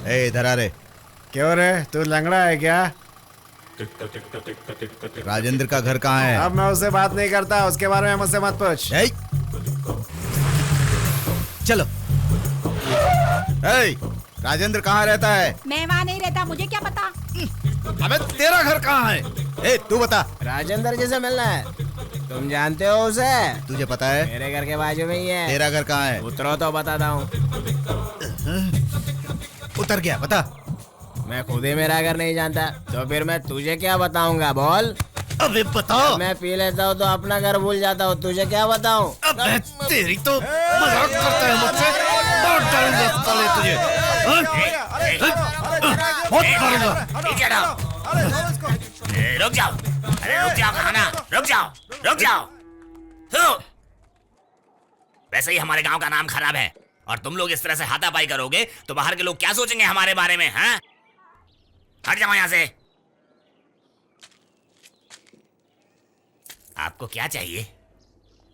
ए इधर आ रे। क्यों रे, तू लंगड़ा है क्या? राजेंद्र का घर कहाँ है? अब मैं उससे बात नहीं करता, उसके बारे में मुझसे मत पूछ। ए, चलो। ए, राजेंद्र कहाँ रहता है? मैं वहाँ नहीं रहता, मुझे क्या पता। अबे तेरा घर कहाँ है? ए तू बता। राजेंद्र जी से मिलना है। तुम जानते हो उसे? तुझे पता है? मेरे घर के बाजू में ही है। तेरा घर कहाँ है? उतरो तो बताता हूँ। उतर गया, बता। मैं खुद ही मेरा घर नहीं जानता, तो फिर मैं तुझे क्या बताऊंगा? बोल। अबे बताओ। मैं पी लेता हूँ तो अपना घर भूल जाता हूँ, तुझे क्या बताऊँ? अबे तेरी तो मजाक करता है मुझसे। बहुत डालूंगा साले तुझे। बहुत मारूंगा। रुक जाओ, अरे रुक जाओ, कहा ना, रुक जाओ, रुक जाओ। वैसे ही हमारे गांव का नाम खराब है और तुम लोग इस तरह से हाथापाई करोगे तो बाहर के लोग क्या सोचेंगे हमारे बारे में? हैं? हट जाओ यहाँ से। आपको क्या चाहिए?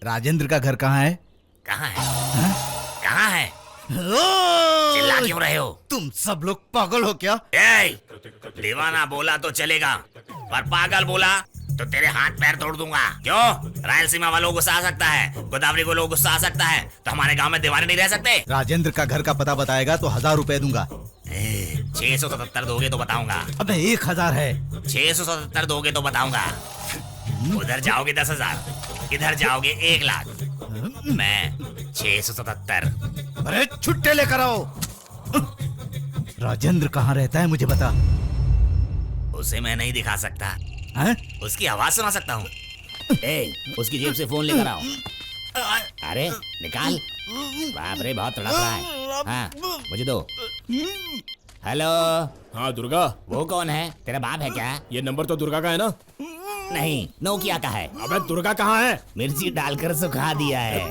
राजेंद्र का घर कहाँ है? कहाँ है? कहाँ है? चिल्ला क्यों रहे हो? तुम सब लोग पागल हो क्या? दीवाना बोला तो चलेगा, पर पागल बोला तो तेरे हाथ पैर तोड़ दूंगा। क्यों? रायलसीमा वालों को गुस्सा आ सकता है, गोदावरी को लोग गुस्सा आ सकता है, तो हमारे गांव में दीवाने नहीं रह सकते। राजेंद्र का घर का पता बताएगा तो 1000 रुपए दूंगा। 677 दोगे तो बताऊंगा। अबे 1000 है। 677 दोगे तो बताऊंगा। उधर जाओगे 10,000, इधर जाओगे 1,00,000। मैं 677। अरे छुट्टे लेकर आओ। राजेंद्र कहाँ रहता है मुझे बता। उसे मैं नहीं दिखा सकता। हैं? उसकी आवाज सुना सकता हूँ। उसकी जेब से फोन लेकर आओ। अरे निकाल। बाप रे, बहुत तड़प रहा है। हाँ, मुझे दो। हेलो। हाँ दुर्गा, वो कौन है? तेरा बाप है क्या? ये नंबर तो दुर्गा का है ना? नहीं, नोकिया का है। अबे दुर्गा कहाँ है? मिर्ची डालकर सुखा दिया है।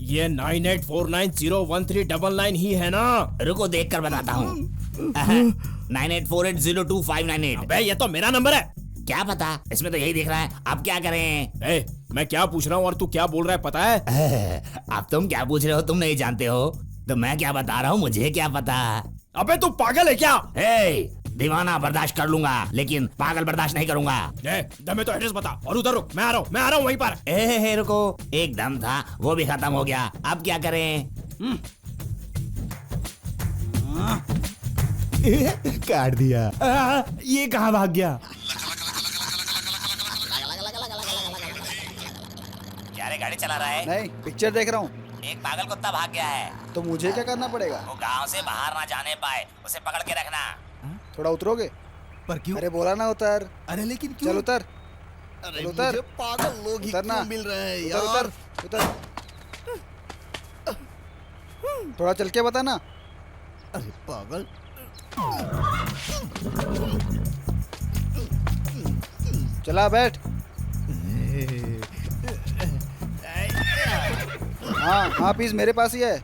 ये 9849013999 ही है ना? रुको देख कर बताता हूँ। 9848022598। अबे ये तो मेरा नंबर है। क्या पता, इसमें तो यही दिख रहा है। अब क्या करें? मैं क्या पूछ रहा हूँ और तू क्या बोल रहा है पता है? अब तुम क्या पूछ रहे हो? तुम नहीं जानते हो तो मैं क्या बता रहा हूँ, मुझे क्या पता। अबे तू पागल है क्या? दीवाना बर्दाश्त कर लूंगा, लेकिन पागल बर्दाश्त नहीं करूंगा। दमे तो एड्रेस बता और उधर रुक, मैं आ रहा हूँ वहीं पर। रुको, एक दम था वो भी खत्म हो गया। अब क्या करें? काट दिया। ये कहाँ भाग गया? क्या रे, गाड़ी चला रहा है? नहीं, पिक्चर देख रहा हूँ। एक पागल कुत्ता भाग गया है। तो मुझे क्या करना पड़ेगा? वो गांव से बाहर ना जाने पाए, उसे पकड़ के रखना। थोड़ा उतरोगे? पर क्यों? अरे बोला ना उतर। अरे लेकिन क्यों? चल उतर। अरे चल उतर। मुझे पागल लोग ही उतरना। क्यों मिल रहे हैं यार? उतर उतर उतर। थोड़ा चल के बता ना। अरे पागल। चला बैठ। हाँ पीस मेरे पास ही है,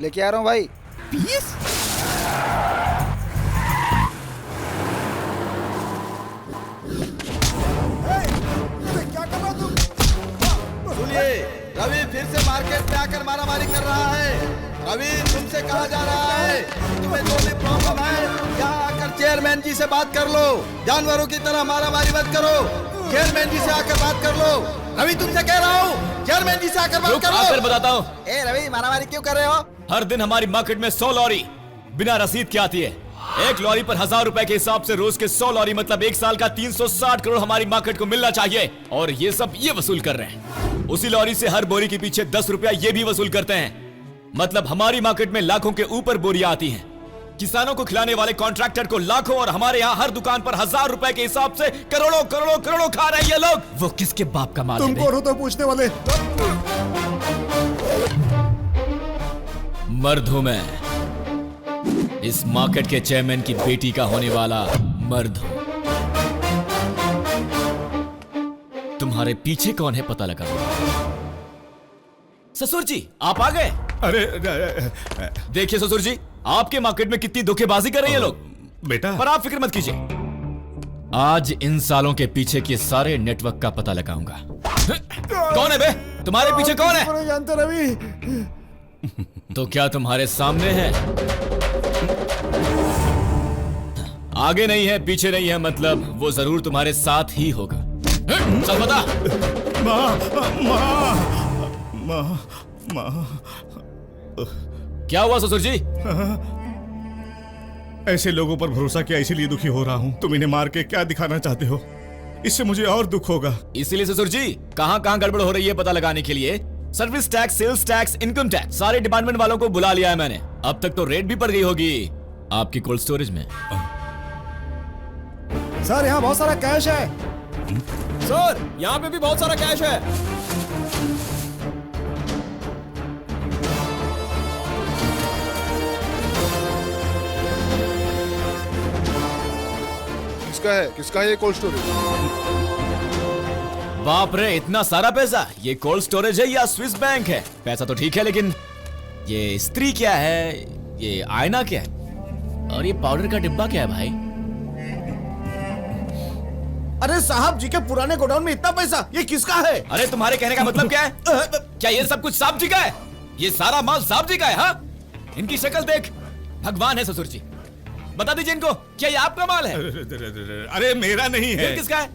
लेके आ रहा हूँ भाई। पीस? क्या कर रहा तुम? सुनिए, रवि फिर से मार्केट में आकर मारामारी कर रहा है। रवि तुमसे कहा जा रहा है, तुम्हें जो भी प्रॉब्लम है यहाँ आकर चेयरमैन जी से बात कर लो। जानवरों की तरह मारामारी मत करो, चेयरमैन जी से आकर बात कर लो। रवि तुमसे कह रहा हूँ, चेयरमैन जी से आकर बात कर लो। फिर बताता हूँ। रवि मारामारी क्यों कर रहे हो? हर दिन हमारी मार्केट में 100 लॉरी बिना रसीद के आती है। एक लॉरी पर 1000 रुपए के हिसाब से रोज के 100 लॉरी मतलब एक साल का 360 करोड़ हमारी मार्केट को मिलना चाहिए, और ये सब ये वसूल कर रहे हैं। उसी लॉरी से हर बोरी के पीछे 10 रुपया ये भी वसूल करते हैं। मतलब हमारी मार्केट में लाखों के ऊपर बोरियां आती हैं। किसानों को खिलाने वाले कॉन्ट्रैक्टर को लाखों, और हमारे यहाँ हर दुकान पर 1000 रुपए के हिसाब से करोड़ों करोड़ों करोड़ों खा रहे हैं ये लोग। वो किसके बाप का माल है? तुम कौन हो तो पूछने वाले? मर्द हूं मैं, इस मार्केट के चेयरमैन की बेटी का होने वाला मर्द हूं। तुम्हारे पीछे कौन है पता लगा। ससुर जी आप आ गए। अरे देखिए ससुर जी, आपके मार्केट में कितनी धोखेबाजी कर रहे हैं लोग। बेटा, पर आप फिक्र मत कीजिए, आज इन सालों के पीछे के सारे नेटवर्क का पता लगाऊंगा। कौन है बे? तुम्हारे पीछे कौन है? नहीं जानते रवि। तो क्या तुम्हारे सामने है? आगे नहीं है, पीछे नहीं है, मतलब वो जरूर तुम्हारे साथ ही होगा। चल बता। क्या हुआ ससुर जी? ऐसे लोगों पर भरोसा किया, इसीलिए दुखी हो रहा हूँ। तुम इन्हें मार के क्या दिखाना चाहते हो? इससे मुझे और दुख होगा। इसीलिए ससुर जी कहां कहां गड़बड़ हो रही है पता लगाने के लिए service tax, sales tax, income tax, सारे डिपार्टमेंट वालों को बुला लिया है मैंने। अब तक तो रेड भी पड़ गई होगी आपकी कोल्ड स्टोरेज में। सर यहाँ बहुत सारा कैश है। सर यहाँ पे भी बहुत सारा कैश है। किसका है ये कोल्ड स्टोरेज? बाप रे, इतना सारा पैसा! ये कोल्ड स्टोरेज है या स्विस बैंक है? पैसा तो ठीक है, लेकिन ये स्त्री क्या है, ये आईना क्या है, और ये पाउडर का डिब्बा क्या है भाई? अरे साहब जी के पुराने गोडाउन में इतना पैसा, ये किसका है? अरे तुम्हारे कहने का मतलब क्या है? क्या ये सब कुछ साहब जी का है? ये सारा माल साहब जी का है? हाँ, इनकी शक्ल देख, भगवान है ससुर जी। बता दीजिए इनको, क्या ये आपका माल है? अरे मेरा नहीं है। फिर किसका है?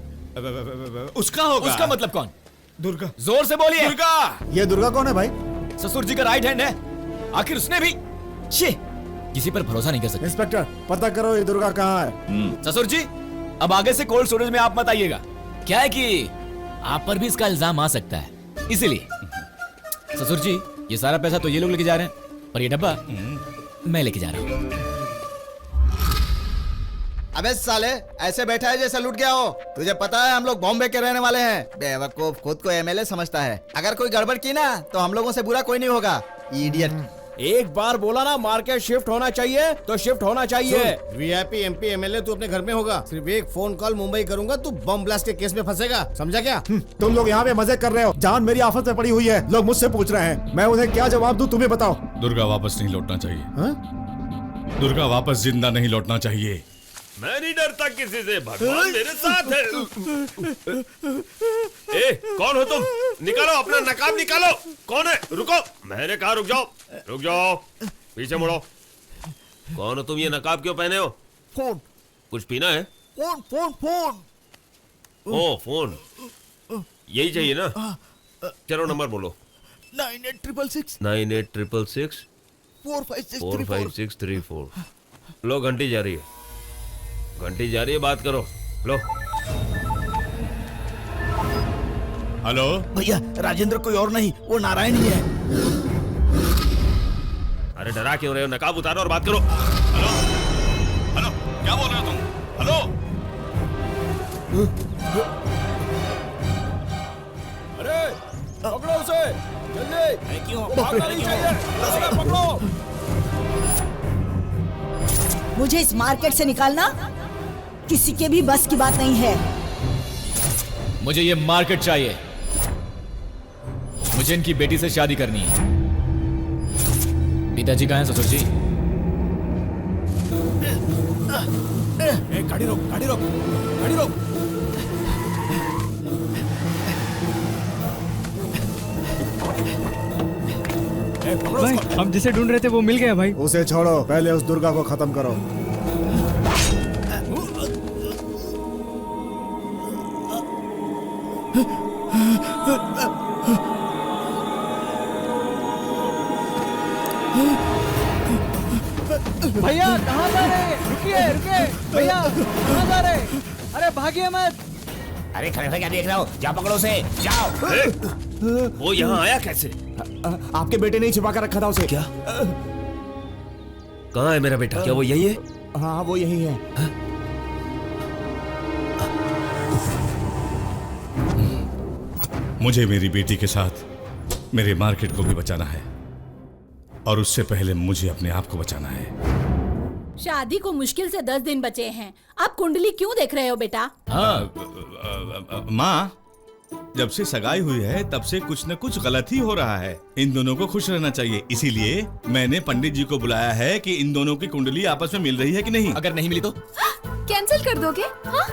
उसका होगा। उसका मतलब कौन? दुर्गा। जोर से बोलिए। दुर्गा। ये दुर्गा कौन है भाई? ससुर जी का राइट हैंड है। आखिर उसने भी छे, किसी पर भरोसा नहीं कर सकते। इंस्पेक्टर पता करो ये दुर्गा कहाँ है। ससुर जी अब आगे से कोल्ड स्टोरेज में आप मत आइएगा। क्या है कि आप पर भी इसका इल्जाम आ सकता है, इसीलिए। ससुर जी ये सारा पैसा तो ये लोग लेके जा रहे हैं, पर ये डब्बा मैं लेके जा रहा हूँ। अबे साले, ऐसे बैठा है जैसे लूट गया हो। तुझे पता है हम लोग बॉम्बे के रहने वाले हैं। बेवकूफ, खुद को एमएलए समझता है। अगर कोई गड़बड़ की ना तो हम लोगों से बुरा कोई नहीं होगा। इडियट। एक बार बोला ना मार्केट शिफ्ट होना चाहिए तो शिफ्ट होना चाहिए। वीआईपी एमपी एमएलए तू अपने घर में होगा। सिर्फ एक फोन कॉल मुंबई करूंगा तू बम ब्लास्ट के केस में फंसेगा, समझा क्या? तुम लोग यहाँ पे मजे कर रहे हो, जान मेरी आफत में पड़ी हुई है। लोग मुझसे पूछ रहे हैं, मैं उन्हें क्या जवाब दूं, तुम्हें बताओ। दुर्गा वापस नहीं लौटना चाहिए। दुर्गा वापस जिंदा नहीं लौटना चाहिए। मैं नहीं डरता किसी से, भगवान मेरे साथ है। ए, कौन हो तुम? निकालो अपना नकाब निकालो। कौन है? रुको, मैंने कहा रुक जाओ। रुक जाओ, पीछे मुड़ो। कौन हो तुम? ये नकाब क्यों पहने हो? फोन। कुछ पीना है? Phone phone phone. ओ फोन, यही चाहिए ना? चलो नंबर बोलो। 9866 9866 45634। लो, घंटी जा रही है, घंटी जा रही है, बात करो। लो। हेलो भैया, राजेंद्र कोई और नहीं, वो नारायण ही है। अरे डरा क्यों रहे हो? नकाब उतारो और बात करो। हेलो हेलो, क्या बोल रहे हो तुम? हेलो। अरे पकड़ो उसे, जल्दी। क्यों भागना नहीं चाहिए, उसे पकड़ो। मुझे इस मार्केट से निकालना किसी के भी बस की बात नहीं है। मुझे ये मार्केट चाहिए। मुझे इनकी बेटी से शादी करनी है। पिताजी कहाँ हैं ससुर जी? गाड़ी रोक, गाड़ी रोक, गाड़ी रोक। भाई, हम जिसे ढूंढ रहे थे वो मिल गया भाई। उसे छोड़ो, पहले उस दुर्गा को खत्म करो। भैया कहाँ जा रहे? रुकिए रुकिए भैया, कहाँ जा रहे? अरे भागिए मत। अरे खड़े खड़े क्या देख रहे हो? जाओ पकड़ो उसे, जाओ। वो यहाँ आया कैसे? आपके बेटे ने छिपा कर रखा था उसे। क्या? कहाँ है मेरा बेटा? क्या वो यही है? हाँ वो यही है। मुझे मेरी बेटी के साथ मेरे मार्केट को भी बचाना है, और उससे पहले मुझे अपने आप को बचाना है। शादी को मुश्किल से 10 दिन बचे हैं। आप कुंडली क्यों देख रहे हो बेटा? माँ, जब से सगाई हुई है तब से कुछ न कुछ गलत ही हो रहा है। इन दोनों को खुश रहना चाहिए, इसीलिए मैंने पंडित जी को बुलाया है कि इन दोनों की कुंडली आपस में मिल रही है कि नहीं। अगर नहीं मिली तो कैंसिल कर दोगे? हाँ?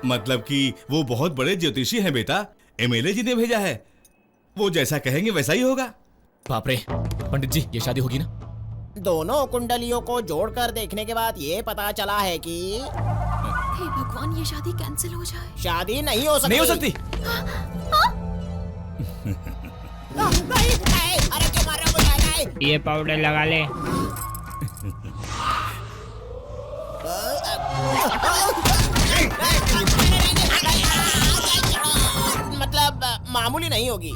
मतलब कि वो बहुत बड़े ज्योतिषी हैं बेटा, एमएलए जी ने भेजा है। वो जैसा कहेंगे वैसा ही होगा। बाप रे, पंडित जी ये शादी होगी ना? दोनों कुंडलियों को जोड़कर देखने के बाद ये पता चला है कि हे भगवान, ये शादी कैंसिल हो जाए। शादी नहीं हो सकती। नहीं हो सकती। अरे क्यों मार रहे हो मुझे? ये पाउडर लगा ले। मतलब मामूली नहीं होगी।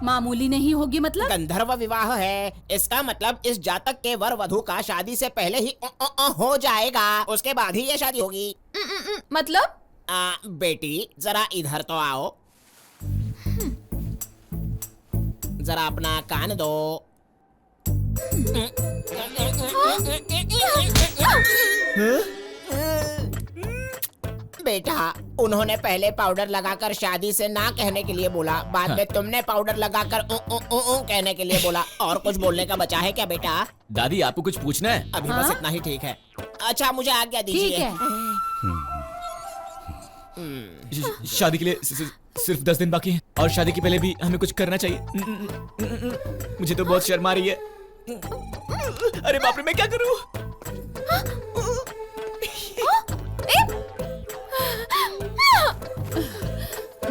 मामूली नहीं होगी मतलब? गंधर्व विवाह है, इसका मतलब इस जातक के वर वधु का शादी से पहले ही हो जाएगा, उसके बाद ही ये शादी होगी। मतलब? बेटी जरा इधर तो आओ, जरा अपना कान दो। बेटा, उन्होंने पहले पाउडर लगाकर शादी से ना कहने के लिए बोला, बाद में तुमने पाउडर लगाकर कहने के लिए बोला। और कुछ बोलने का बचा है क्या बेटा? दादी आपको कुछ पूछना है? अभी बस इतना ही ठीक है। अच्छा मुझे आज्ञा दीजिए। ठीक है। शादी के लिए सिर्फ 10 दिन बाकी हैं और शादी के पहले भी हमें कुछ करना चाहिए। मुझे तो बहुत शर्म आ रही है। अरे बाप रे, मैं क्या करूं?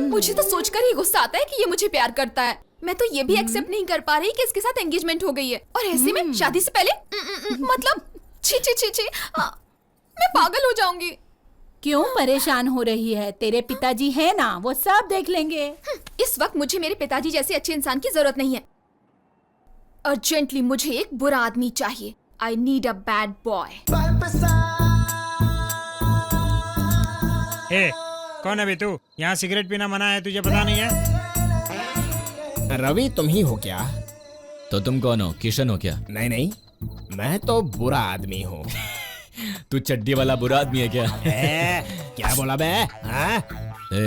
मुझे तो सोचकर ही गुस्सा आता है कि ये मुझे प्यार करता है। मैं तो ये भी एक्सेप्ट नहीं कर पा रही कि इसके साथ एंगेजमेंट हो गई है, और ऐसे में शादी से पहले मतलब छी छी छी छी, मैं पागल हो जाऊंगी। क्यों परेशान हो रही है? तेरे पिताजी है ना, वो सब देख लेंगे। इस वक्त मुझे मेरे पिताजी जैसे अच्छे इंसान की जरूरत नहीं है। अर्जेंटली मुझे एक बुरा आदमी चाहिए। I need a bad boy. कौन है बे तू? यहाँ सिगरेट पीना मना है, तुझे पता नहीं है? रवि तुम ही हो क्या? तो तुम कौन हो? किशन हो क्या? नहीं नहीं, मैं तो बुरा आदमी हूँ। तू चड्डी वाला बुरा आदमी है क्या? क्या बोला बे?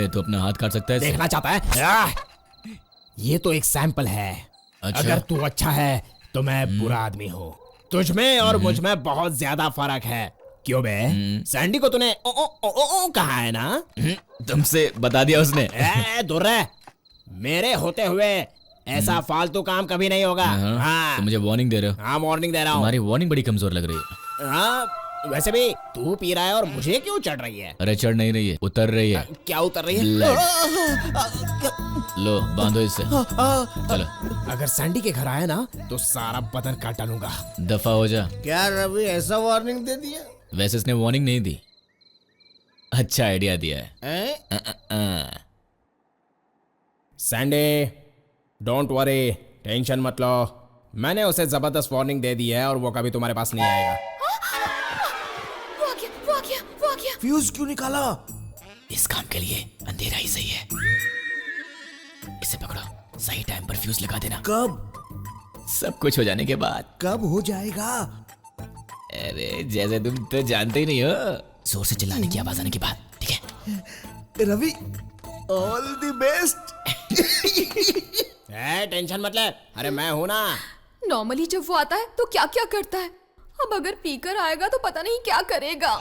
तू अपना हाथ काट सकता है? देखना चाहता है? ये तो एक सैंपल है। अच्छा? अगर तू अच्छा है तो मैं बुरा आदमी हूँ। तुझ में और मुझ में बहुत ज्यादा फर्क है। क्यों बे? सैंडी को तूने ओ ओ ओ ओ कहा है ना? तुमसे बता दिया उसने। दूर रह। मेरे होते हुए ऐसा फालतू काम कभी नहीं होगा। हाँ। तो मुझे वार्निंग दे रहे हो? हाँ वार्निंग दे रहा हूँ। तुम्हारी वार्निंग बड़ी कमजोर लग रही है। हाँ, वैसे भी तू पी रहा है और मुझे क्यों चढ़ रही है? अरे चढ़ नहीं रही है, उतर रही है। क्या उतर रही है? लो बांधो इससे। चलो। अगर सैंडी के घर आया ना तो सारा बदन काट डालूंगा। दफा हो जा। क्या रवि ऐसा वार्निंग दे दिया? वैसे इसने वार्निंग नहीं दी, अच्छा आइडिया दिया है। सैंडी डोंट वरी, टेंशन मत लो। मैंने उसे जबरदस्त वार्निंग दे दी है और वो कभी तुम्हारे पास नहीं आएगा। वो आ गया। फ्यूज क्यों निकाला? इस काम के लिए अंधेरा ही सही है। इसे पकड़ो, सही टाइम पर फ्यूज लगा देना। कब? सब कुछ हो जाने के बाद। कब हो जाएगा? अरे जैसे तुम तो जानते ही नहीं हो, जोर से चिल्लाने की आवाज आने के बाद। ठीक है Ravi, all the best. Tension मत ले, अरे मैं हूं ना। नॉर्मली जब वो आता है तो क्या क्या करता है, अब अगर पीकर आएगा तो पता नहीं क्या करेगा।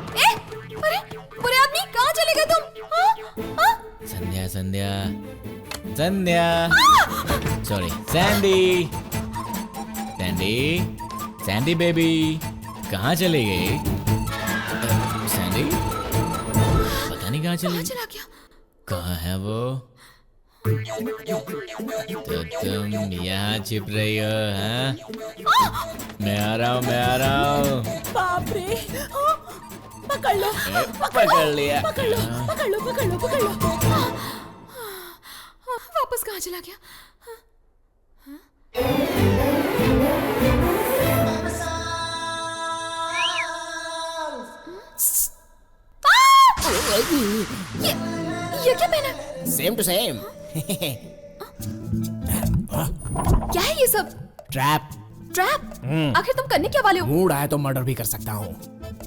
अरे बुरे आदमी, कहाँ चले गए तुम? संध्या संध्या संध्या, सॉरी सैंडी, सैंडी बेबी, कहाँ चले गए? सैंडी पता नहीं कहाँ चली। चला गया। कहाँ है वो? तो तुम यहाँ छिप रही हो? हाँ? मैं आ रहा हूँ। बाप रे, पकड़ लो। पकड़ लिया। पकड़ लो। वापस कहाँ चला गया? ये क्या पहना? Same to same. क्या है ये सब? ट्रैप। आखिर तुम करने क्या वाले हो? मूड आए तो मर्डर भी कर सकता हूँ।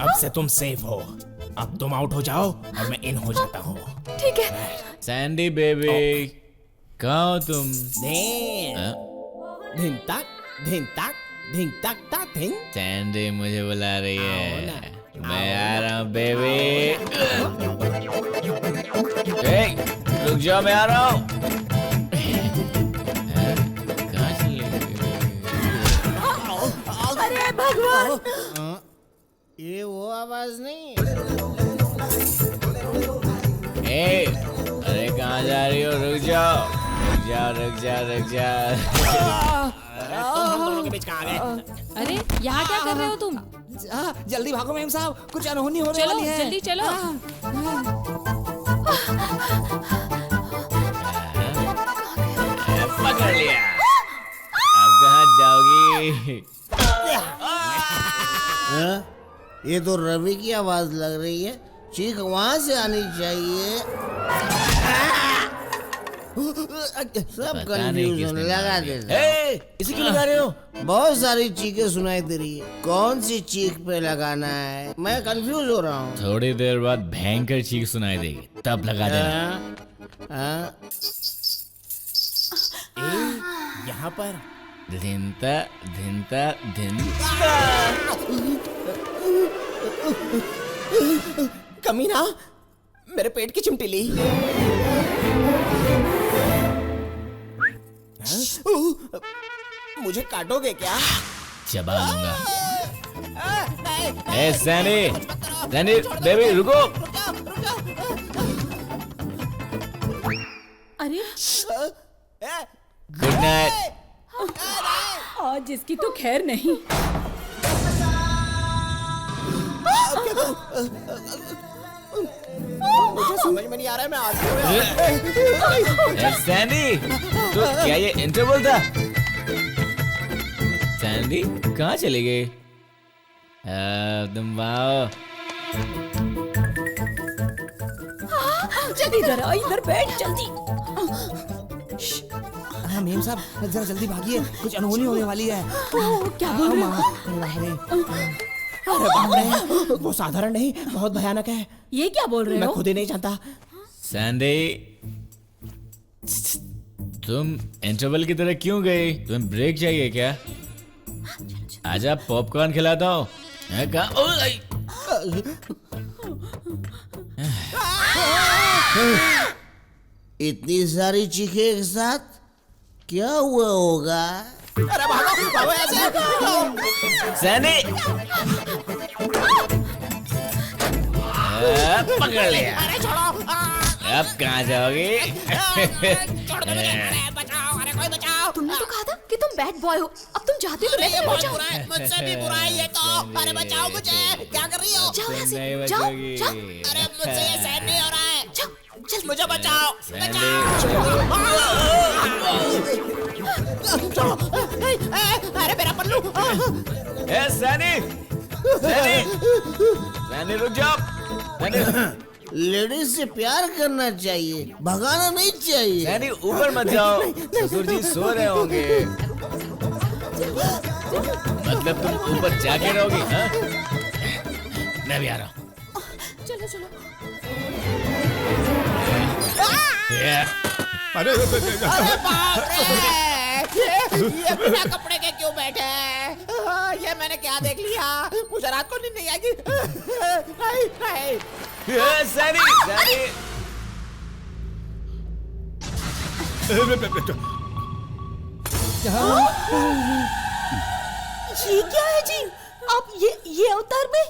अब से तुम सेफ हो। अब तुम आउट हो जाओ और मैं इन हो जाता हूँ। ठीक है। सैंडी बेबी, कहाँ हो तुम? धिन तक धिन। सैंडी मुझे बुला रही है, मैं आ रहा हूँ बेबी। रुक जाओ, मैं आ रहा हूँ। कहाँ चली गई? भगवान। ये वो आवाज नहीं। ए, अरे कहाँ जा रही हो? रुक जाओ, रुक जाओ, रुक जाओ, रुक जाओ। तुम हम दोनों के बीच कहाँ आ गए? अरे यहाँ क्या कर रहे हो तुम? जल्दी भागो मेम साहब, कुछ अनहोनी होने चलो वाली है। जल्दी चलो। पकड़ लिया। अब कहाँ जाओगी? ये तो रवि की आवाज लग रही है, चीख वहां से आनी चाहिए। सब कंफ्यूजन लगा देते। इसी क्यों लगा रहे हो? बहुत सारी चीखें सुनाई दे रही है, कौन सी चीख पे लगाना है मैं कंफ्यूज हो रहा हूँ। थोड़ी देर बाद भयंकर चीख सुनाई देगी, तब लगा देना। यहाँ पर धिनता धिनता धिनता। कमीना, मेरे पेट की चिमटी ली। मुझे काटोगे क्या? चबा लूंगा। ए सैनी, सैनी बेबी रुको। अरे गुड नाइट। आज इसकी तो खैर नहीं। मुझे समझ में नहीं आ रहा है, मैं आज सैंडी, तो क्या ये इंटरवल था? सैंडी कहाँ चली गई? तुम आओ। जल्दी इधर आओ, इधर बैठ जल्दी। हाँ मेम साहब, जरा जल्दी भागिए, कुछ अनहोनी होने वाली है। क्या बोल रहे हो? अरे बाप रे, वो साधारण नहीं, बहुत भयानक है। ये क्या बोल रहे हो? मैं खुद ही नहीं जानता। सैंडी, तुम इंटरवल की तरह क्यों गई? तुम्हें ब्रेक चाहिए क्या? आजा पॉपकॉर्न खिलाता हूँ। इतनी सारी चीखें एक साथ क्या हुआ होगा? अरे भागो, भागो ऐसे। सैनी, पकड़ लिया। अरे छोड़ो। अब कहाँ जाओगी? छोड़ दो मुझे, अरे बचाओ, अरे कोई बचाओ। तुमने तो कहा था कि तुम बैड बॉय हो, अब तुम जाते हो ये बहुत बुरा है, मुझसे भी बुरा है ये तो। अरे बचाओ मुझे, क्या कर रही हो? जाओ यहाँ से, नहीं जाओ, बचोगी। जाओ। अरे मुझसे ये सहन नहीं हो रहा है। जाओ, जल्दी। मुझे बचाओ, अरे मेरा पल्लू। ए सैनी, सैनी, सैनी रुक जाओ। सैनी, लेडीज से प्यार करना चाहिए, भगाना नहीं चाहिए। सैनी ऊपर मत जाओ, ससुर जी सो रहे होंगे। मतलब तुम ऊपर जाके रहोगी? हाँ? मैं भी आ रहा हूँ। चलो चलो। अरे बाप रे, ये बिना कपड़े के क्यों बैठे हैं? ये मैंने क्या देख लिया? मुझे रात को नींद नहीं आएगी। सैनी, सैनी। जी क्या है जी? आप ये अवतार में?